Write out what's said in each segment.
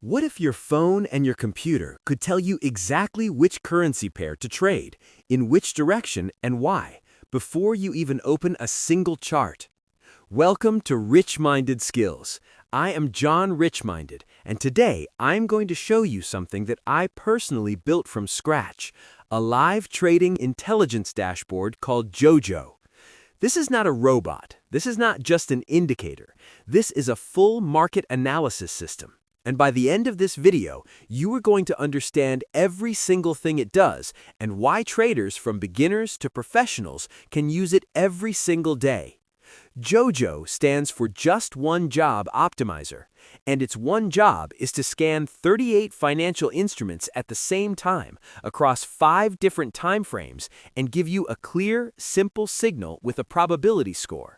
What if your phone and your computer could tell you exactly which currency pair to trade, in which direction and why, before you even open a single chart? Welcome to Richminded Skills. I am John Richminded, and today I'm going to show you something that I personally built from scratch, a live trading intelligence dashboard called JOJO. This is not a robot. This is not just an indicator. This is a full market analysis system. And by the end of this video, you are going to understand every single thing it does and why traders from beginners to professionals can use it every single day. JOJO stands for Just One Job Optimizer, and its one job is to scan 38 financial instruments at the same time across 5 different time frames and give you a clear, simple signal with a probability score.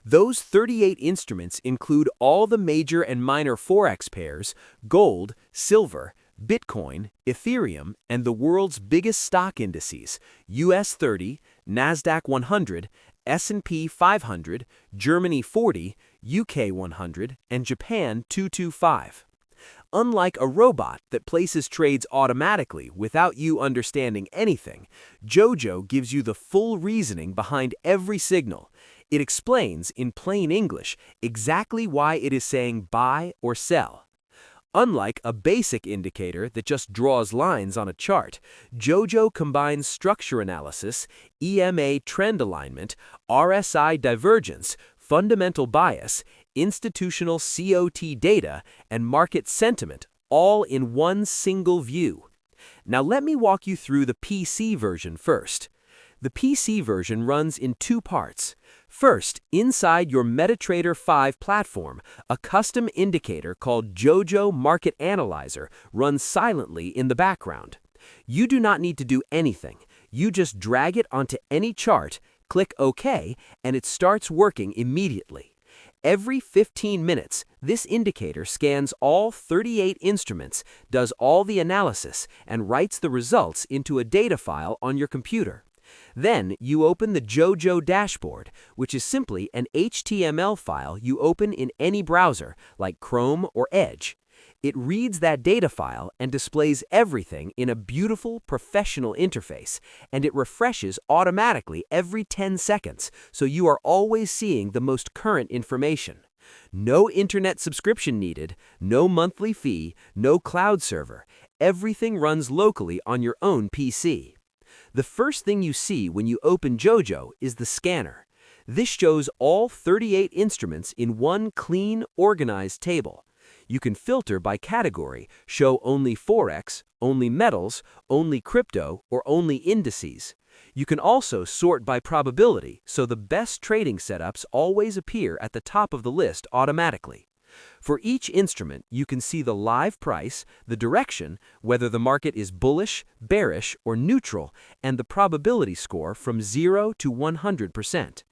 Those 38 instruments include all the major and minor Forex pairs, gold, silver, Bitcoin, Ethereum, and the world's biggest stock indices, US 30, NASDAQ 100, S&P 500, Germany 40, UK 100, and Japan 225. Unlike a robot that places trades automatically without you understanding anything, JOJO gives you the full reasoning behind every signal. It explains, in plain English, exactly why it is saying buy or sell. Unlike a basic indicator that just draws lines on a chart, JOJO combines structure analysis, EMA Trend Alignment, RSI Divergence, fundamental bias, institutional COT data, and market sentiment, all in one single view. Now let me walk you through the PC version first. The PC version runs in 2 parts. First, inside your MetaTrader 5 platform, a custom indicator called JOJO Market Analyzer runs silently in the background. You do not need to do anything. You just drag it onto any chart, click OK, and it starts working immediately. Every 15 minutes, this indicator scans all 38 instruments, does all the analysis, and writes the results into a data file on your computer. Then you open the JOJO dashboard, which is simply an HTML file you open in any browser, like Chrome or Edge. It reads that data file and displays everything in a beautiful, professional interface, and it refreshes automatically every 10 seconds, so you are always seeing the most current information. No internet subscription needed, no monthly fee, no cloud server. Everything runs locally on your own PC. The first thing you see when you open JOJO is the scanner. This shows all 38 instruments in one clean, organized table. You can filter by category, show only Forex, only metals, only crypto, or only indices. You can also sort by probability, so the best trading setups always appear at the top of the list automatically. For each instrument, you can see the live price, the direction, whether the market is bullish, bearish, or neutral, and the probability score from 0 to 100%.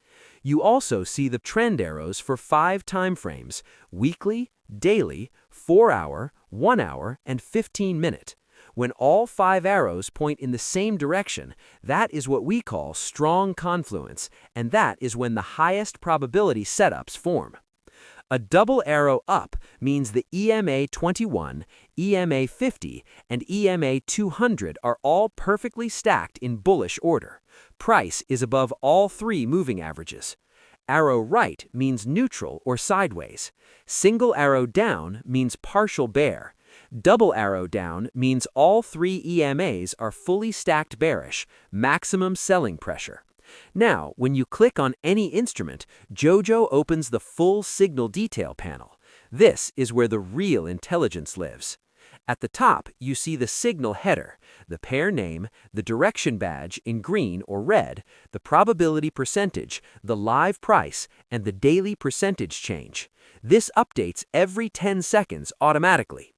You also see the trend arrows for 5 time frames: weekly, daily, 4-hour, 1-hour, and 15-minute. When all 5 arrows point in the same direction, that is what we call strong confluence, and that is when the highest probability setups form. A double arrow up means the EMA 21, EMA 50, and EMA 200 are all perfectly stacked in bullish order. Price is above all 3 moving averages. Arrow right means neutral or sideways. Single arrow down means partial bear. Double arrow down means all 3 EMAs are fully stacked bearish, maximum selling pressure. Now, when you click on any instrument, JOJO opens the full signal detail panel. This is where the real intelligence lives. At the top, you see the signal header, the pair name, the direction badge in green or red, the probability percentage, the live price, and the daily percentage change. This updates every 10 seconds automatically.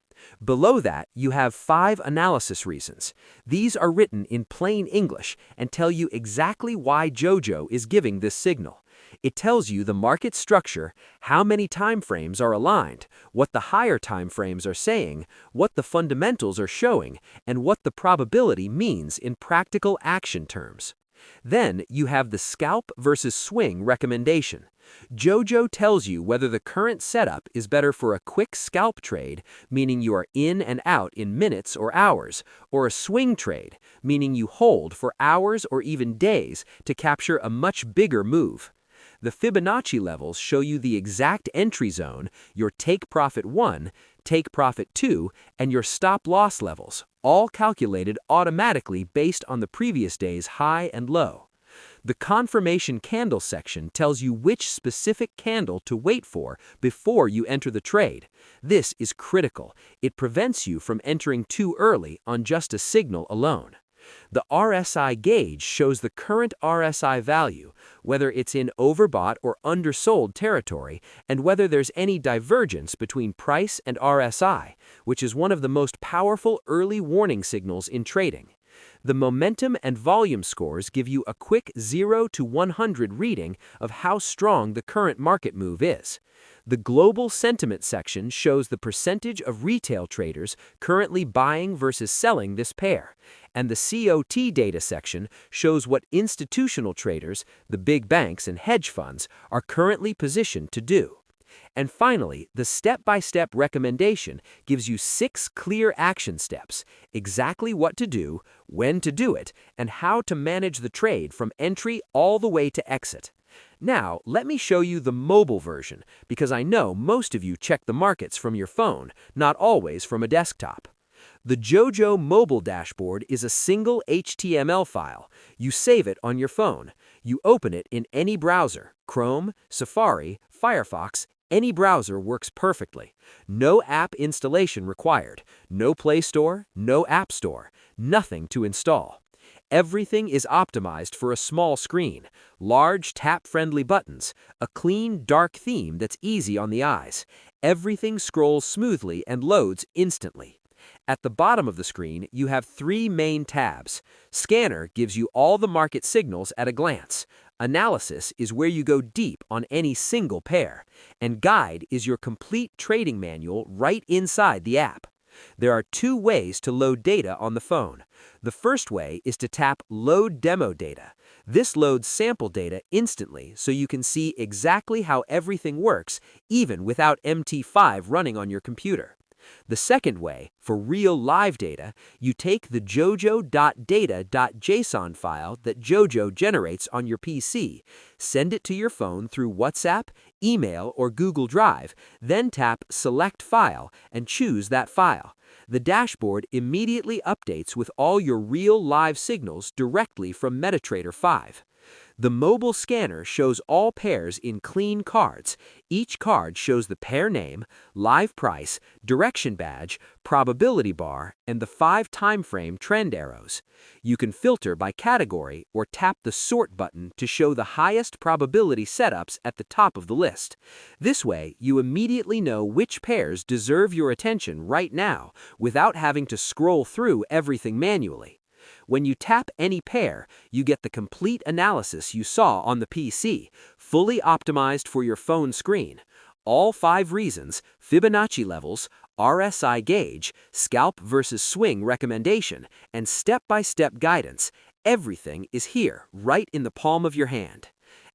Below that, you have 5 analysis reasons. These are written in plain English and tell you exactly why JOJO is giving this signal. It tells you the market structure, how many time frames are aligned, what the higher time frames are saying, what the fundamentals are showing, and what the probability means in practical action terms. Then you have the scalp versus swing recommendation. JOJO tells you whether the current setup is better for a quick scalp trade, meaning you are in and out in minutes or hours, or a swing trade, meaning you hold for hours or even days to capture a much bigger move. The Fibonacci levels show you the exact entry zone, your take profit 1, take profit 2, and your stop loss levels, all calculated automatically based on the previous day's high and low. The confirmation candle section tells you which specific candle to wait for before you enter the trade. This is critical. It prevents you from entering too early on just a signal alone. The RSI gauge shows the current RSI value, whether it's in overbought or undersold territory, and whether there's any divergence between price and RSI, which is one of the most powerful early warning signals in trading. The momentum and volume scores give you a quick 0 to 100 reading of how strong the current market move is. The global sentiment section shows the percentage of retail traders currently buying versus selling this pair, and the COT data section shows what institutional traders, the big banks and hedge funds, are currently positioned to do. And finally, the step-by-step recommendation gives you 6 clear action steps, exactly what to do, when to do it, and how to manage the trade from entry all the way to exit. Now, let me show you the mobile version, because I know most of you check the markets from your phone, not always from a desktop. The JOJO mobile dashboard is a single HTML file. You save it on your phone. You open it in any browser, Chrome, Safari, Firefox. Any browser works perfectly. No app installation required. No Play Store, no App Store. Nothing to install. Everything is optimized for a small screen, large tap-friendly buttons, a clean, dark theme that's easy on the eyes. Everything scrolls smoothly and loads instantly. At the bottom of the screen, you have 3 main tabs. Scanner gives you all the market signals at a glance. Analysis is where you go deep on any single pair. And Guide is your complete trading manual right inside the app. There are 2 ways to load data on the phone. The first way is to tap Load Demo Data. This loads sample data instantly so you can see exactly how everything works, even without MT5 running on your computer. The second way, for real live data, you take the jojo.data.json file that JOJO generates on your PC, send it to your phone through WhatsApp, email, or Google Drive, then tap Select File and choose that file. The dashboard immediately updates with all your real live signals directly from MetaTrader 5. The mobile scanner shows all pairs in clean cards. Each card shows the pair name, live price, direction badge, probability bar, and the 5 timeframe trend arrows. You can filter by category or tap the Sort button to show the highest probability setups at the top of the list. This way, you immediately know which pairs deserve your attention right now without having to scroll through everything manually. When you tap any pair, you get the complete analysis you saw on the PC, fully optimized for your phone screen. All 5 reasons, Fibonacci levels, RSI gauge, scalp versus swing recommendation, and step-by-step guidance, everything is here, right in the palm of your hand.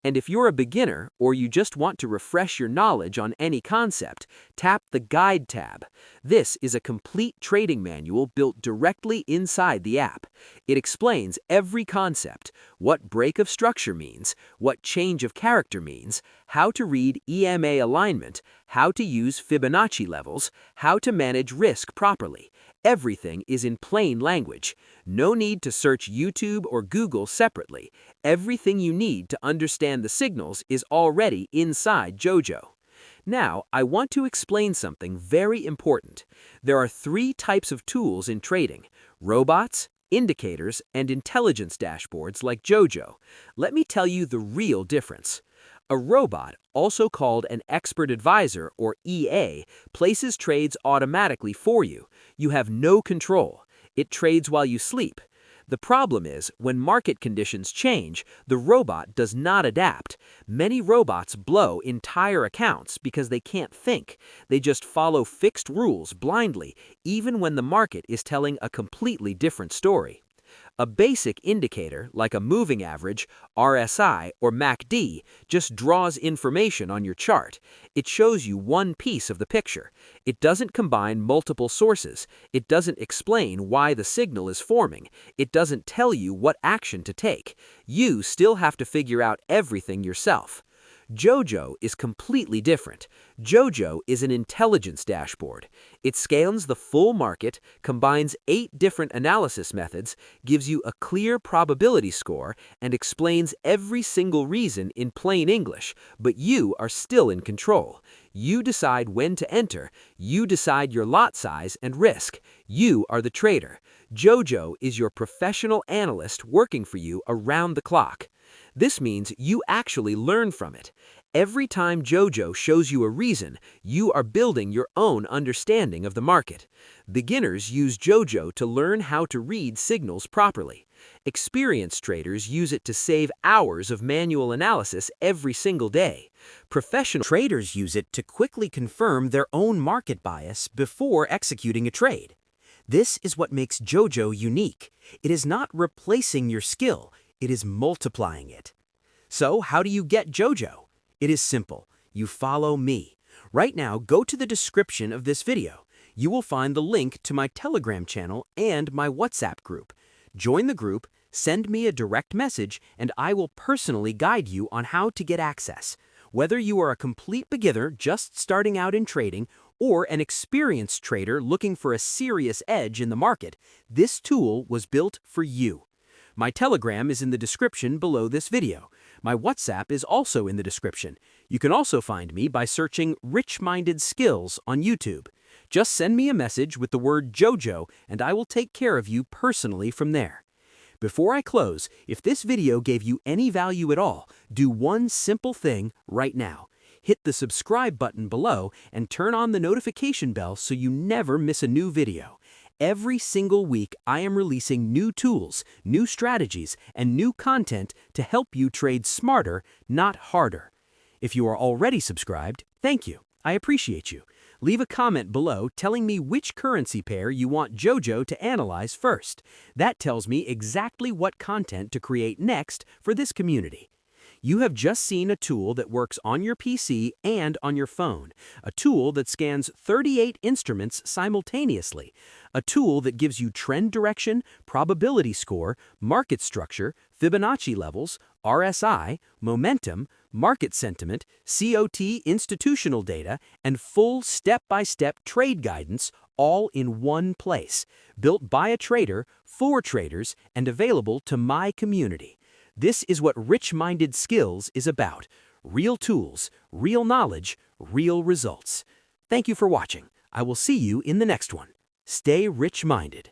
And if you're a beginner or you just want to refresh your knowledge on any concept, tap the Guide tab. This is a complete trading manual built directly inside the app. It explains every concept, what break of structure means, what change of character means, how to read EMA alignment, how to use Fibonacci levels, how to manage risk properly. Everything is in plain language. No need to search YouTube or Google separately. Everything you need to understand the signals is already inside JOJO. Now, I want to explain something very important. There are 3 types of tools in trading: robots, indicators, and intelligence dashboards like JOJO. Let me tell you the real difference. A robot, also called an expert advisor or EA, places trades automatically for you. You have no control. It trades while you sleep. The problem is, when market conditions change, the robot does not adapt. Many robots blow entire accounts because they can't think. They just follow fixed rules blindly, even when the market is telling a completely different story. A basic indicator, like a moving average, RSI, or MACD, just draws information on your chart. It shows you one piece of the picture. It doesn't combine multiple sources. It doesn't explain why the signal is forming. It doesn't tell you what action to take. You still have to figure out everything yourself. JOJO is completely different. JOJO is an intelligence dashboard. It scans the full market, combines 8 different analysis methods, gives you a clear probability score, and explains every single reason in plain English, but you are still in control. You decide when to enter. You decide your lot size and risk. You are the trader. JOJO is your professional analyst working for you around the clock. This means you actually learn from it. Every time JOJO shows you a reason, you are building your own understanding of the market. Beginners use JOJO to learn how to read signals properly. Experienced traders use it to save hours of manual analysis every single day. Professional traders use it to quickly confirm their own market bias before executing a trade. This is what makes JOJO unique. It is not replacing your skill. It is multiplying it. So how do you get JOJO? It is simple. You follow me. Right now, go to the description of this video. You will find the link to my Telegram channel and my WhatsApp group. Join the group, send me a direct message, and I will personally guide you on how to get access. Whether you are a complete beginner just starting out in trading or an experienced trader looking for a serious edge in the market, this tool was built for you. My Telegram is in the description below this video. My WhatsApp is also in the description. You can also find me by searching Richminded Skills on YouTube. Just send me a message with the word JOJO and I will take care of you personally from there. Before I close, if this video gave you any value at all, do one simple thing right now. Hit the subscribe button below and turn on the notification bell so you never miss a new video. Every single week, I am releasing new tools, new strategies, and new content to help you trade smarter, not harder. If you are already subscribed, thank you. I appreciate you. Leave a comment below telling me which currency pair you want JOJO to analyze first. That tells me exactly what content to create next for this community. You have just seen a tool that works on your PC and on your phone, a tool that scans 38 instruments simultaneously, a tool that gives you trend direction, probability score, market structure, Fibonacci levels, RSI, momentum, market sentiment, COT institutional data, and full step-by-step trade guidance all in one place, built by a trader, for traders, and available to my community. This is what Richminded Skills is about. Real tools, real knowledge, real results. Thank you for watching. I will see you in the next one. Stay rich-minded.